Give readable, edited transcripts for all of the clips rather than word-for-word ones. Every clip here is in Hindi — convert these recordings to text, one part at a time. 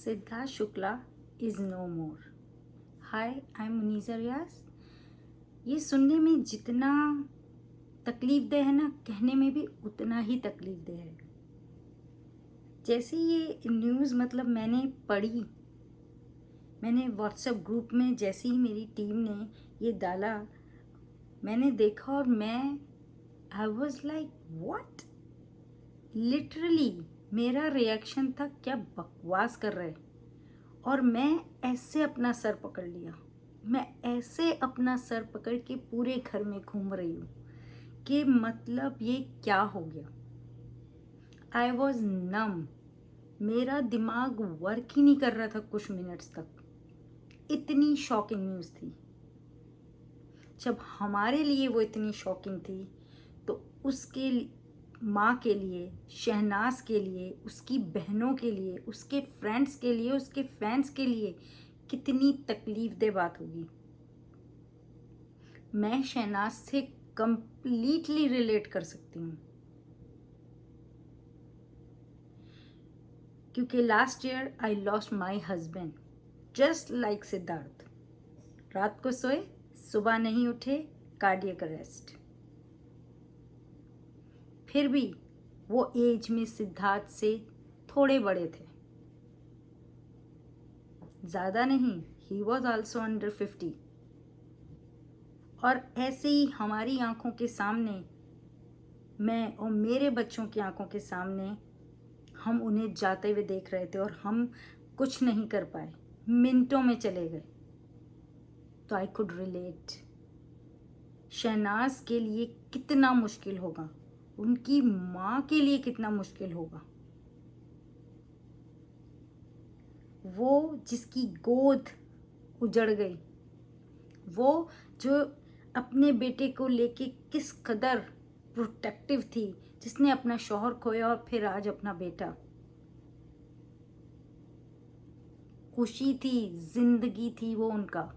Siddharth Shukla is no more. Hi, I am Muneeza Riyaz. ये सुनने में जितना तकलीफ दे है ना, कहने में भी उतना ही तकलीफ दे है। जैसे ये न्यूज़ मैंने पढ़ी, मैंने व्हाट्सएप ग्रुप में जैसे ही मेरी टीम ने ये डाला, मैंने देखा और I was like what. Literally मेरा रिएक्शन था, क्या बकवास कर रहे। और मैं ऐसे अपना सर पकड़ लिया, मैं ऐसे अपना सर पकड़ के पूरे घर में घूम रही हूँ कि ये क्या हो गया। आई वॉज नम, मेरा दिमाग वर्क ही नहीं कर रहा था कुछ मिनट्स तक। इतनी शॉकिंग न्यूज़ थी। जब हमारे लिए वो इतनी शॉकिंग थी तो उसके माँ के लिए, शहनाज के लिए, उसकी बहनों के लिए, उसके फ्रेंड्स के लिए, उसके फैंस के लिए कितनी तकलीफदेह बात होगी। मैं शहनाज से कंप्लीटली रिलेट कर सकती हूँ, क्योंकि last year I lost my husband just like Siddharth. रात को सोए, सुबह नहीं उठे, कार्डियक अरेस्ट। फिर भी वो एज में सिद्धार्थ से थोड़े बड़े थे, ज़्यादा नहीं। He was also under 50। और ऐसे ही हमारी आंखों के सामने, मैं और मेरे बच्चों की आंखों के सामने, हम उन्हें जाते हुए देख रहे थे और हम कुछ नहीं कर पाए, मिनटों में चले गए। तो आई कुड रिलेट। शहनाज के लिए कितना मुश्किल होगा, उनकी माँ के लिए कितना मुश्किल होगा। वो जिसकी गोद उजड़ गई, वो जो अपने बेटे को लेके किस कदर प्रोटेक्टिव थी, जिसने अपना शौहर खोया और फिर आज अपना बेटा। खुशी थी, जिंदगी थी वो उनका।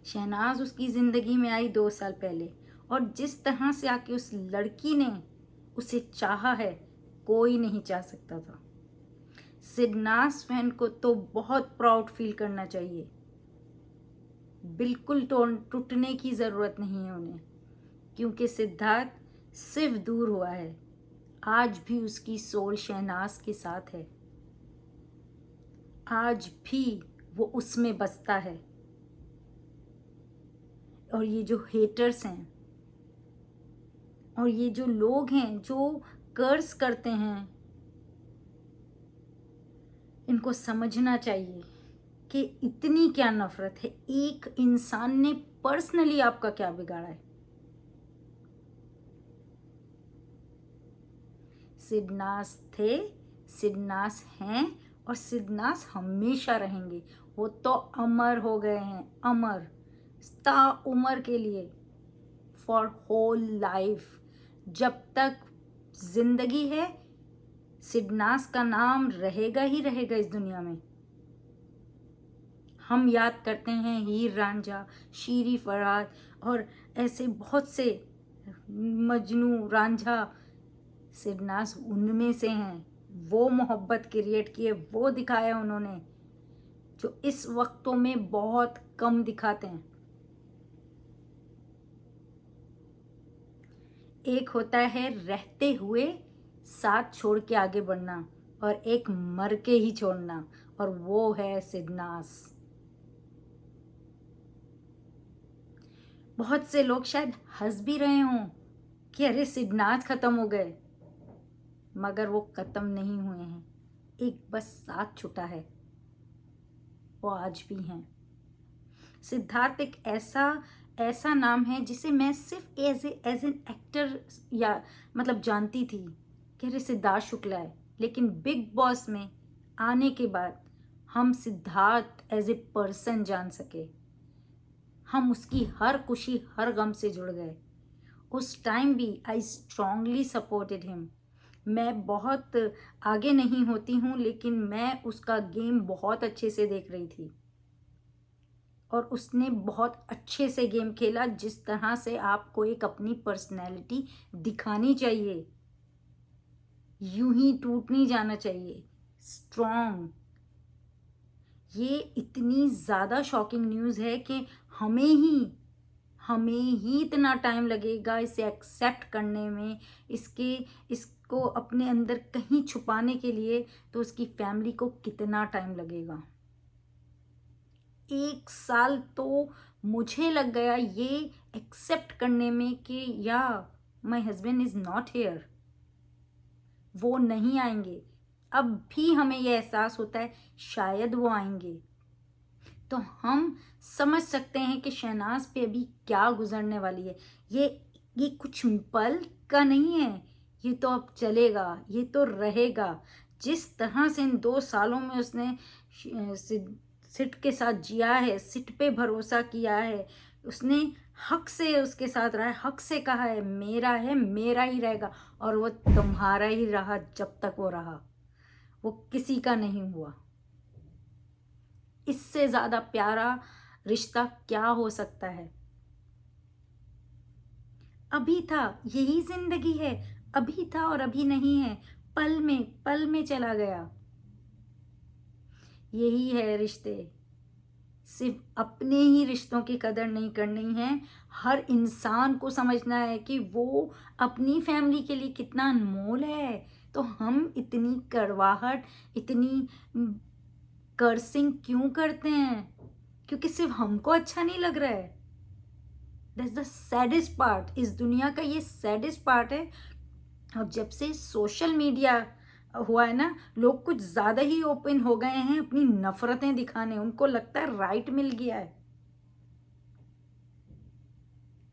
शहनाज उसकी ज़िंदगी में आई 2 साल पहले, और जिस तरह से आके उस लड़की ने उसे चाहा है, कोई नहीं चाह सकता था। सिद्धार्थ फैन को तो बहुत प्राउड फील करना चाहिए। बिल्कुल टूटने की ज़रूरत नहीं है उन्हें, क्योंकि सिद्धार्थ सिर्फ दूर हुआ है, आज भी उसकी सोल शहनाज के साथ है। आज भी वो उसमें बसता है। और ये जो हेटर्स हैं और ये जो लोग हैं जो कर्स करते हैं, इनको समझना चाहिए कि इतनी क्या नफरत है। एक इंसान ने पर्सनली आपका क्या बिगाड़ा है। सिद्धार्थ थे, सिद्धार्थ हैं और सिद्धार्थ हमेशा रहेंगे। वो तो अमर हो गए हैं, अमर ता उमर के लिए, फॉर होल लाइफ। जब तक जिंदगी है, सिद्धार्थ का नाम रहेगा ही रहेगा इस दुनिया में। हम याद करते हैं हीर रांझा, शीरी फरहाद और ऐसे बहुत से, मजनू, रांझा। सिद्धार्थ उनमें से हैं। वो मोहब्बत क्रिएट की है, वो दिखाया उन्होंने, जो इस वक्तों में बहुत कम दिखाते हैं। एक होता है रहते हुए साथ छोड़ के आगे बढ़ना, और एक मर के ही छोड़ना, और वो है सिद्धार्थ। बहुत से लोग शायद हंस भी रहे हों कि अरे सिद्धार्थ खत्म हो गए, मगर वो खत्म नहीं हुए हैं। एक बस साथ छुटा है, वो आज भी हैं। सिद्धार्थ एक ऐसा नाम है जिसे मैं सिर्फ एज एन एक्टर या जानती थी कि अरे सिद्धार्थ शुक्ला है। लेकिन बिग बॉस में आने के बाद हम सिद्धार्थ एज ए पर्सन जान सके। हम उसकी हर खुशी, हर गम से जुड़ गए। उस टाइम भी आई स्ट्रांगली सपोर्टेड हिम। मैं बहुत आगे नहीं होती हूँ, लेकिन मैं उसका गेम बहुत अच्छे से देख रही थी, और उसने बहुत अच्छे से गेम खेला। जिस तरह से आपको एक अपनी पर्सनैलिटी दिखानी चाहिए, यूं ही टूट नहीं जाना चाहिए। स्ट्रॉन्ग। ये इतनी ज़्यादा शॉकिंग न्यूज़ है कि हमें ही इतना टाइम लगेगा इसे एक्सेप्ट करने में, इसको अपने अंदर कहीं छुपाने के लिए, तो उसकी फैमिली को कितना टाइम लगेगा। 1 साल तो मुझे लग गया ये एक्सेप्ट करने में कि या my husband is not here, वो नहीं आएंगे। अब भी हमें ये एहसास होता है शायद वो आएंगे। तो हम समझ सकते हैं कि शहनाज पे अभी क्या गुजरने वाली है। ये कुछ पल का नहीं है, ये तो अब चलेगा, ये तो रहेगा। जिस तरह से इन 2 सालों में उसने सिट के साथ जिया है, सिट पे भरोसा किया है, उसने हक से उसके साथ रहा है, हक से कहा है मेरा ही रहेगा, और वो तुम्हारा ही रहा जब तक वो रहा, वो किसी का नहीं हुआ। इससे ज़्यादा प्यारा रिश्ता क्या हो सकता है। अभी था, यही जिंदगी है, अभी था और अभी नहीं है, पल में चला गया। यही है रिश्ते। सिर्फ अपने ही रिश्तों की कदर नहीं करनी है, हर इंसान को समझना है कि वो अपनी फैमिली के लिए कितना अनमोल है। तो हम इतनी कड़वाहट, इतनी कर्सिंग क्यों करते हैं? क्योंकि सिर्फ हमको अच्छा नहीं लग रहा है। That's the saddest part. इस दुनिया का ये सैडेस्ट पार्ट है। और जब से सोशल मीडिया हुआ है ना, लोग कुछ ज़्यादा ही ओपन हो गए हैं अपनी नफरतें दिखाने। उनको लगता है राइट मिल गया है।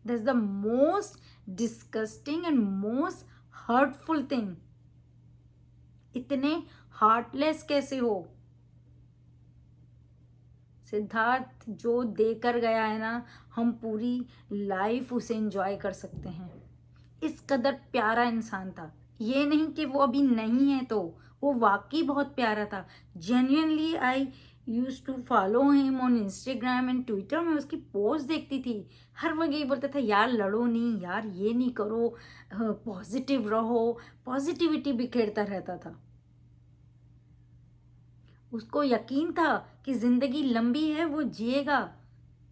That's the most disgusting and most hurtful thing. इतने हार्टलेस कैसे हो? सिद्धार्थ जो देकर गया है ना, हम पूरी लाइफ उसे एंजॉय कर सकते हैं। इस कदर प्यारा इंसान था। ये नहीं कि वो अभी नहीं है, तो वो वाकई बहुत प्यारा था। Genuinely I use to follow him on Instagram and Twitter. में उसकी पोस्ट देखती थी, हर वक्त यही बोलता था यार लड़ो नहीं, यार ये नहीं करो, पॉजिटिव रहो, पॉजिटिविटी बिखेरता रहता था। उसको यकीन था कि जिंदगी लंबी है, वो जिएगा।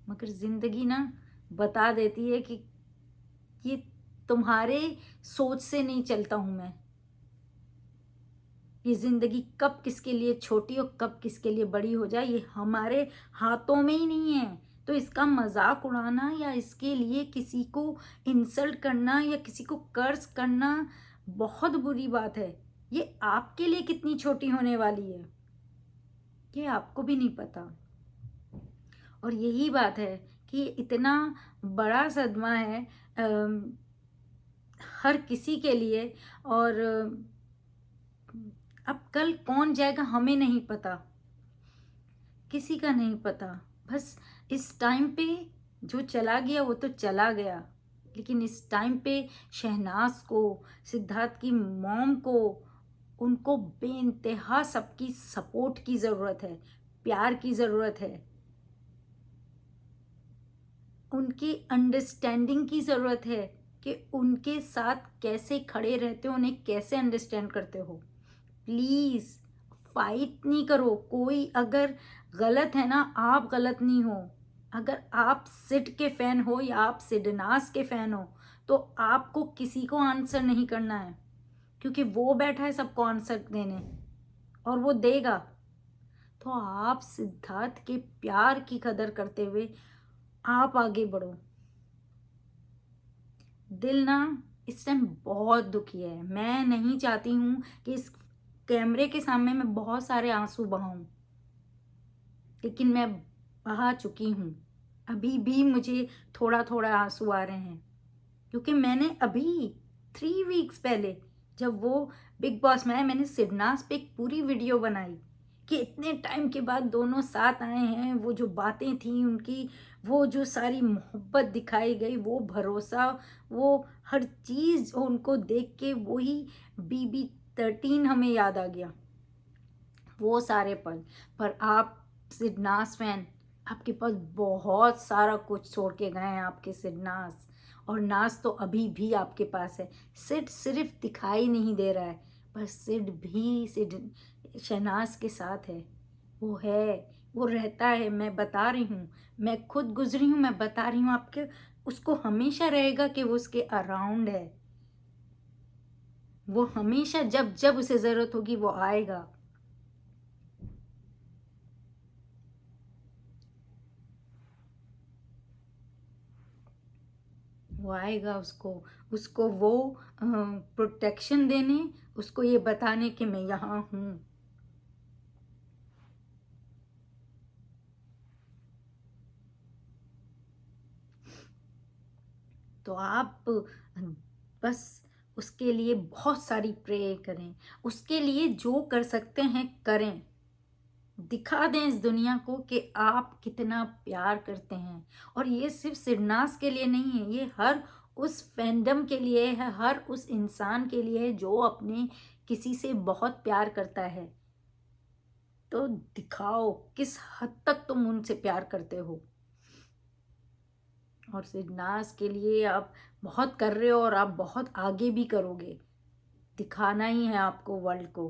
मगर जिंदगी ना बता देती है कि ये तुम्हारे सोच से नहीं चलता हूं मैं। ये जिंदगी कब किसके लिए छोटी और कब किसके लिए बड़ी हो जाए, ये हमारे हाथों में ही नहीं है। तो इसका मजाक उड़ाना या इसके लिए किसी को इंसल्ट करना या किसी को कर्ज करना बहुत बुरी बात है। ये आपके लिए कितनी छोटी होने वाली है, ये आपको भी नहीं पता। और यही बात है कि इतना बड़ा सदमा है हर किसी के लिए। और अब कल कौन जाएगा हमें नहीं पता, किसी का नहीं पता। बस इस टाइम पे जो चला गया वो तो चला गया, लेकिन इस टाइम पे शहनाज को, सिद्धार्थ की मॉम को, उनको बेइंतहा सबकी सपोर्ट की ज़रूरत है, प्यार की ज़रूरत है, उनकी अंडरस्टैंडिंग की ज़रूरत है कि उनके साथ कैसे खड़े रहते हो, उन्हें कैसे अंडरस्टैंड करते हो। प्लीज़ फाइट नहीं करो। कोई अगर गलत है ना, आप गलत नहीं हो। अगर आप सिड के फ़ैन हो या आप सिडनास के फ़ैन हो, तो आपको किसी को आंसर नहीं करना है, क्योंकि वो बैठा है सबको आंसर देने, और वो देगा। तो आप सिद्धार्थ के प्यार की कदर करते हुए आप आगे बढ़ो। दिल ना इस टाइम बहुत दुखी है। मैं नहीं चाहती हूँ कि इस कैमरे के सामने मैं बहुत सारे आंसू बहाऊं, लेकिन मैं बहा चुकी हूँ। अभी भी मुझे थोड़ा थोड़ा आंसू आ रहे हैं, क्योंकि मैंने अभी 3 वीक्स पहले जब वो बिग बॉस में आए, मैंने सिडनास पे एक पूरी वीडियो बनाई कि इतने टाइम के बाद दोनों साथ आए हैं। वो जो बातें थी उनकी, वो जो सारी मोहब्बत दिखाई गई, वो भरोसा, वो हर चीज़ उनको देख के वही BB13 हमें याद आ गया, वो सारे पल। पर आप सिडनास फैन, आपके पास बहुत सारा कुछ छोड़ के गए हैं आपके सिडनास, और नाज तो अभी भी आपके पास है। सिड सिर्फ दिखाई नहीं दे रहा है, पर सिड भी सिड शहनाज के साथ है, वो रहता है। मैं बता रही हूँ, मैं खुद गुजरी हूँ, मैं बता रही हूँ आपके। उसको हमेशा रहेगा कि वो उसके अराउंड है। वो हमेशा जब जब उसे ज़रूरत होगी वो आएगा। वो आएगा, उसको उसको वो प्रोटेक्शन देने, उसको ये बताने कि मैं यहाँ हूँ। तो आप बस उसके लिए बहुत सारी प्रे करें, उसके लिए जो कर सकते हैं करें। दिखा दें इस दुनिया को कि आप कितना प्यार करते हैं। और ये सिर्फ सिरनास के लिए नहीं है, ये हर उस फैंडम के लिए है, हर उस इंसान के लिए है जो अपने किसी से बहुत प्यार करता है। तो दिखाओ किस हद तक तुम उनसे प्यार करते हो। और सिरनास के लिए आप बहुत कर रहे हो और आप बहुत आगे भी करोगे। दिखाना ही है आपको वर्ल्ड को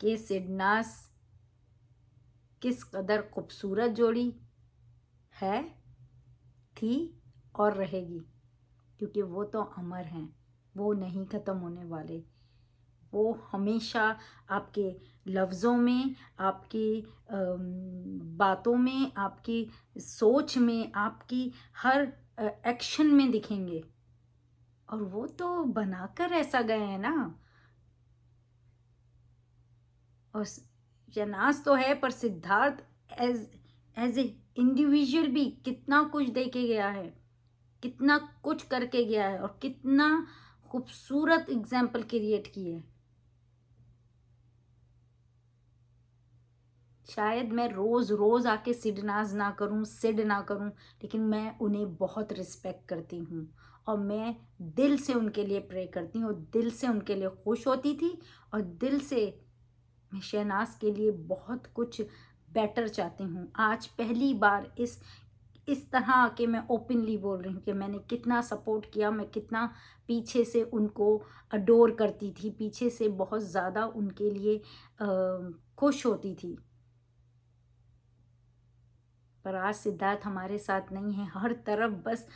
कि सिरनास किस कदर खूबसूरत जोड़ी है, थी और रहेगी। क्योंकि वो तो अमर हैं, वो नहीं ख़त्म होने वाले। वो हमेशा आपके लफ्ज़ों में, आपकी बातों में, आपकी सोच में, आपकी हर एक्शन में दिखेंगे। और वो तो बनाकर ऐसा गए हैं ना। और शहनाज तो है, पर Siddharth as as a individual भी कितना कुछ दे के गया है, कितना कुछ करके गया है और कितना खूबसूरत एग्जाम्पल क्रिएट किए है। शायद मैं रोज़ रोज़ आके सिडनाज ना करूं, सिड ना करूं, लेकिन मैं उन्हें बहुत रिस्पेक्ट करती हूँ। और मैं दिल से उनके लिए प्रे करती हूँ और दिल से उनके लिए खुश होती थी। और दिल से मैं शहनाज के लिए बहुत कुछ बेटर चाहती हूँ। आज पहली बार इस तरह आके मैं ओपनली बोल रही हूँ कि मैंने कितना सपोर्ट किया, मैं कितना पीछे से उनको अडोर करती थी, पीछे से बहुत ज़्यादा उनके लिए खुश होती थी। पर आज सिद्धार्थ हमारे साथ नहीं है। हर तरफ बस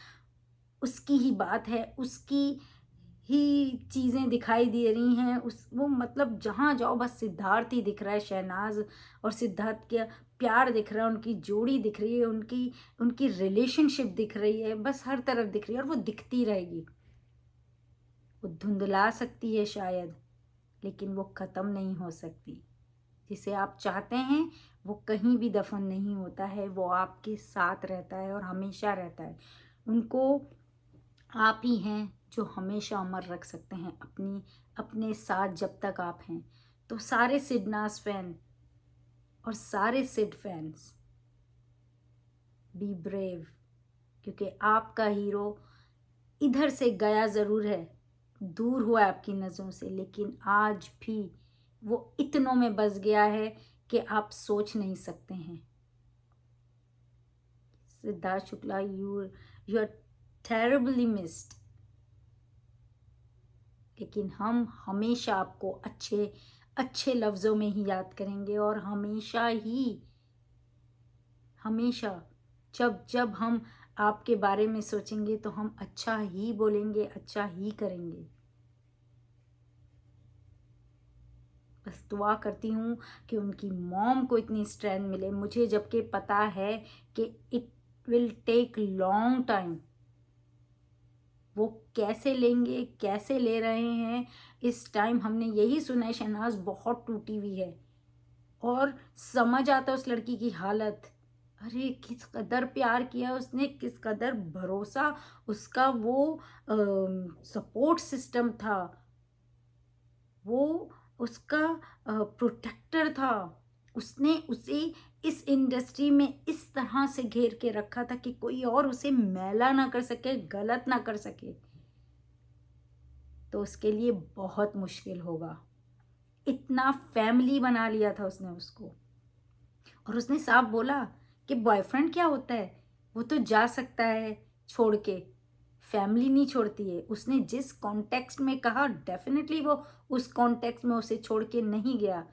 उसकी ही बात है, उसकी ही चीज़ें दिखाई दे रही हैं। उस वो मतलब जहाँ जाओ बस सिद्धार्थ ही दिख रहा है। शहनाज और सिद्धार्थ का प्यार दिख रहा है, उनकी जोड़ी दिख रही है, उनकी उनकी रिलेशनशिप दिख रही है, बस हर तरफ दिख रही है और वो दिखती रहेगी। वो धुंधला सकती है शायद, लेकिन वो ख़त्म नहीं हो सकती। जिसे आप चाहते हैं वो कहीं भी दफन नहीं होता है, वो आपके साथ रहता है और हमेशा रहता है। उनको आप ही हैं जो हमेशा अमर रख सकते हैं अपने साथ जब तक आप हैं। तो सारे सिडनास फैन और सारे सिड फैंस, बी ब्रेव, क्योंकि आपका हीरो इधर से गया ज़रूर है, दूर हुआ है आपकी नज़रों से, लेकिन आज भी वो इतनों में बस गया है कि आप सोच नहीं सकते हैं। Siddharth Shukla, you are terribly missed. लेकिन हम हमेशा आपको अच्छे अच्छे लफ्ज़ों में ही याद करेंगे और हमेशा जब जब हम आपके बारे में सोचेंगे तो हम अच्छा ही बोलेंगे, अच्छा ही करेंगे। बस दुआ करती हूँ कि उनकी मॉम को इतनी स्ट्रेंथ मिले। मुझे जबकि पता है कि it will take long time, वो कैसे लेंगे, कैसे ले रहे हैं। इस टाइम हमने यही सुना है शहनाज बहुत टूटी हुई है और समझ आता है उस लड़की की हालत। अरे किस कदर प्यार किया उसने, किस कदर भरोसा, उसका वो सपोर्ट सिस्टम था, वो उसका प्रोटेक्टर था। उसने उसे इस इंडस्ट्री में इस तरह से घेर के रखा था कि कोई और उसे मैला ना कर सके, गलत ना कर सके। तो उसके लिए बहुत मुश्किल होगा। इतना फैमिली बना लिया था उसने उसको। और उसने साफ बोला कि बॉयफ्रेंड क्या होता है, वो तो जा सकता है छोड़ के, फैमिली नहीं छोड़ती है। उसने जिस कॉन्टेक्स्ट में कहा डेफिनेटली वो उस कॉन्टेक्स्ट में उसे छोड़ के नहीं गया।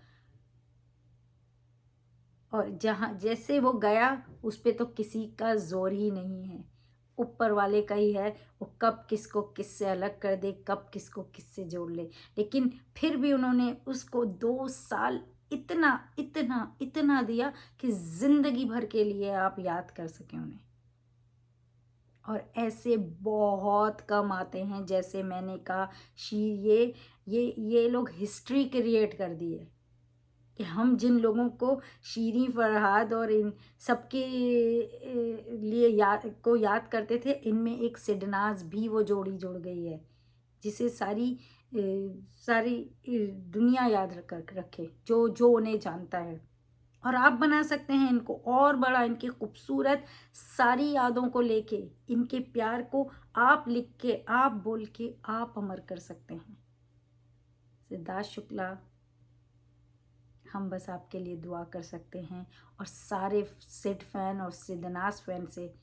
और जहाँ जैसे वो गया उस पे तो किसी का जोर ही नहीं है, ऊपर वाले का ही है। वो कब किसको किससे अलग कर दे, कब किसको किससे जोड़ ले। लेकिन फिर भी उन्होंने उसको 2 साल इतना इतना इतना दिया कि जिंदगी भर के लिए आप याद कर सकें उन्हें। और ऐसे बहुत कम आते हैं, जैसे मैंने कहा शीर ये लोग हिस्ट्री क्रिएट कर दी है कि हम जिन लोगों को शीरीं फरहाद और इन सबके लिए याद करते थे, इनमें एक सिडनाज भी वो जोड़ी जुड़ गई है जिसे सारी दुनिया याद रखे, जो जो उन्हें जानता है। और आप बना सकते हैं इनको और बड़ा, इनकी खूबसूरत सारी यादों को लेके, इनके प्यार को आप लिख के, आप बोल के, आप अमर कर सकते हैं। सिद्धार्थ शुक्ला, हम बस आपके लिए दुआ कर सकते हैं। और सारे सिड फैन और सिद्धनास फैन से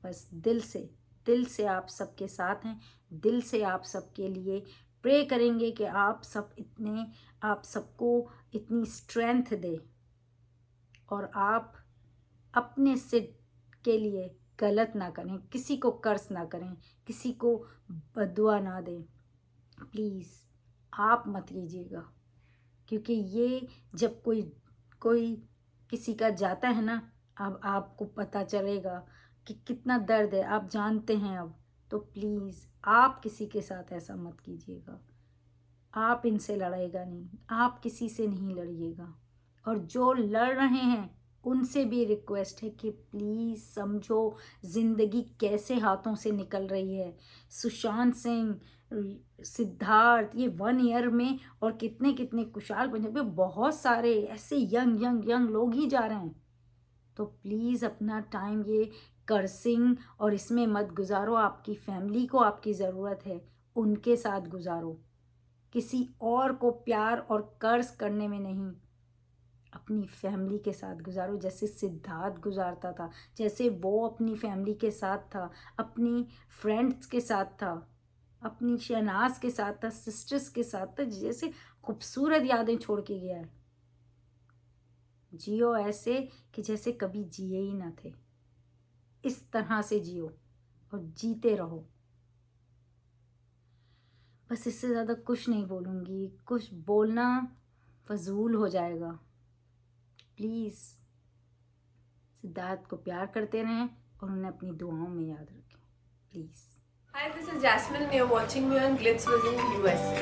बस दिल से आप सबके साथ हैं, दिल से आप सबके लिए प्रे करेंगे कि आप सबको इतनी स्ट्रेंथ दे और आप अपने सिड के लिए गलत ना करें, किसी को कर्ज ना करें, किसी को बद्दुआ ना दें। प्लीज़ आप मत कीजिएगा, क्योंकि ये जब कोई किसी का जाता है ना, अब आपको पता चलेगा कि कितना दर्द है, आप जानते हैं अब। तो प्लीज़ आप किसी के साथ ऐसा मत कीजिएगा। आप इनसे लड़ेगा नहीं, आप किसी से नहीं लड़िएगा। और जो लड़ रहे हैं उनसे भी रिक्वेस्ट है कि प्लीज़ समझो ज़िंदगी कैसे हाथों से निकल रही है। सुशांत सिंह, सिद्धार्थ, ये 1 ईयर में और कितने कितने कुशाल पंजाबी, बहुत सारे ऐसे यंग यंग यंग लोग ही जा रहे हैं। तो प्लीज़ अपना टाइम ये कर्सिंग और इसमें मत गुजारो। आपकी फैमिली को आपकी ज़रूरत है, उनके साथ गुजारो। किसी और को प्यार और कर्ज करने में नहीं, अपनी फैमिली के साथ गुजारो, जैसे सिद्धार्थ गुजारता था, जैसे वो अपनी फैमिली के साथ था, अपनी फ्रेंड्स के साथ था, अपनी शहनाज के साथ था, सिस्टर्स के साथ था, जैसे खूबसूरत यादें छोड़ के गया है। जियो ऐसे कि जैसे कभी जिए ही ना थे, इस तरह से जियो और जीते रहो। बस इससे ज़्यादा कुछ नहीं बोलूँगी, कुछ बोलना फजूल हो जाएगा। प्लीज़ सिद्धार्थ को प्यार करते रहें और उन्हें अपनी दुआओं में याद रखें, please. Hi, this is Jasmine and you're watching me on Glitz Vision USA.